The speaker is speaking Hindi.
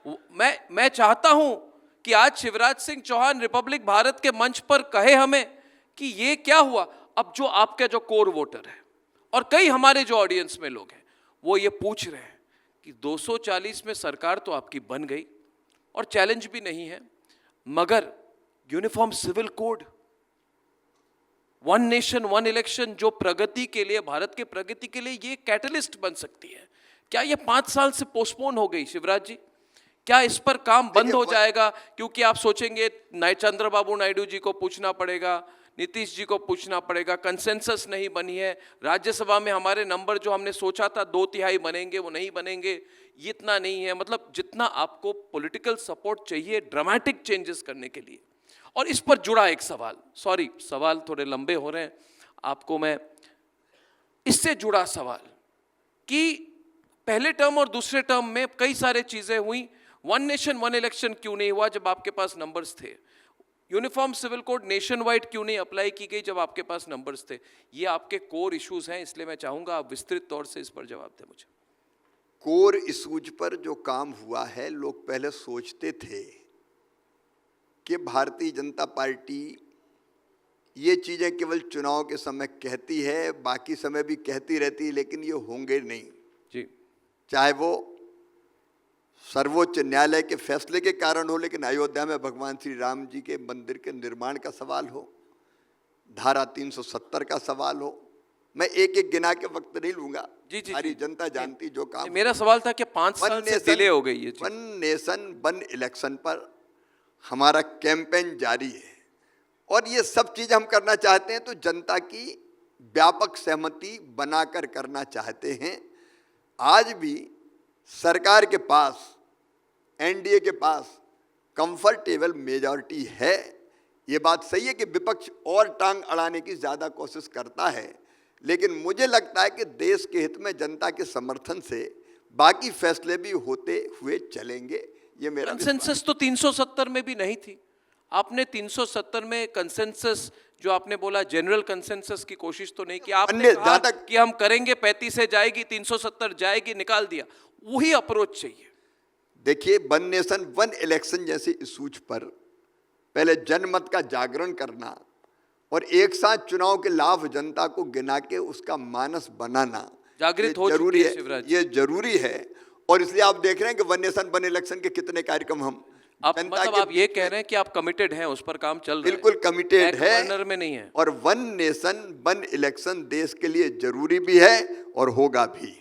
मैं चाहता हूं कि आज शिवराज सिंह चौहान रिपब्लिक भारत के मंच पर कहे हमें कि ये क्या हुआ। अब जो आपके जो कोर वोटर है और कई हमारे जो ऑडियंस में लोग हैं वो ये पूछ रहे हैं कि 240 में सरकार तो आपकी बन गई और चैलेंज भी नहीं है, मगर uniform civil code, one nation one election जो प्रगति के लिए, भारत के प्रगति के लिए ये कैटलिस्ट बन सकती है, क्या ये 5 साल से पोस्टपोन हो गई शिवराज जी? क्या इस पर काम बंद हो जाएगा? क्योंकि आप सोचेंगे चंद्रबाबू नायडू जी को पूछना पड़ेगा, नीतीश जी को पूछना पड़ेगा, कंसेंसस नहीं बनी है, राज्यसभा में हमारे नंबर जो हमने सोचा था 2/3 बनेंगे वो नहीं बनेंगे, ये इतना नहीं है। मतलब जितना आपको पॉलिटिकल सपोर्ट चाहिए ड्रामेटिक चेंजेस करने के लिए। और इस पर जुड़ा एक सवाल, सॉरी सवाल थोड़े लंबे हो रहे हैं, आपको मैं इससे जुड़ा सवाल कि पहले टर्म और दूसरे टर्म में कई सारे चीजें हुई, वन नेशन वन इलेक्शन क्यों नहीं हुआ जब आपके पास नंबर्स थे? Uniform civil code nation wide क्यों नहीं अप्लाई की गई जब आपके पास नंबर्स थे? ये आपके कोर इश्यूज हैं, इसलिए मैं चाहूंगा आप विस्तृत तौर से इस पर जवाब दें मुझे। कोर इश्यूज पर जो काम हुआ है, लोग पहले सोचते थे कि भारतीय जनता पार्टी ये चीजें केवल चुनाव के समय कहती है, बाकी समय भी कहती रहती है, लेकिन ये होंगे नहीं जी। चाहे वो सर्वोच्च न्यायालय के फैसले के कारण हो, लेकिन अयोध्या में भगवान श्री राम जी के मंदिर के निर्माण का सवाल हो, धारा 370 का सवाल हो, मैं एक एक गिना के वक्त नहीं लूंगा, सारी जनता जानती जो काम। मेरा सवाल था कि 5 साल से डिले हो गई है। वन नेशन वन इलेक्शन पर हमारा कैंपेन जारी है और ये सब चीज हम करना चाहते हैं तो जनता की व्यापक सहमति बनाकर करना चाहते हैं। आज भी सरकार के पास, एनडीए के पास कंफर्टेबल मेजॉरिटी है। ये बात सही है कि विपक्ष और टांग अड़ाने की ज्यादा कोशिश करता है, लेकिन मुझे लगता है कि देश के हित में जनता के समर्थन से बाकी फैसले भी होते हुए चलेंगे। ये मेरा कंसेंसस तो 370 में भी नहीं थी। आपने 370 में कंसेंसस जो आपने बोला जनरल कंसेंसस की कोशिश तो नहीं की। आपने कहा कि हम करेंगे, 35 से जाएगी, 370 जाएगी, निकाल दिया। वही अप्रोच चाहिए। देखिए, वन नेशन वन इलेक्शन जैसे इशूज पर पहले जनमत का जागरण करना और एक साथ चुनाव के लाभ जनता को गिना के उसका मानस बनाना जागृत हो जरूरी है, ये जरूरी है। और इसलिए आप देख रहे हैं कि वन नेशन वन इलेक्शन के कितने कार्यक्रम हम मतलब आप ये कह रहे हैं कि आप कमिटेड हैं, उस पर काम चल रहा है? बिल्कुल कमिटेड है, कॉर्नर में नहीं है। और वन नेशन वन इलेक्शन देश के लिए जरूरी भी है और होगा भी।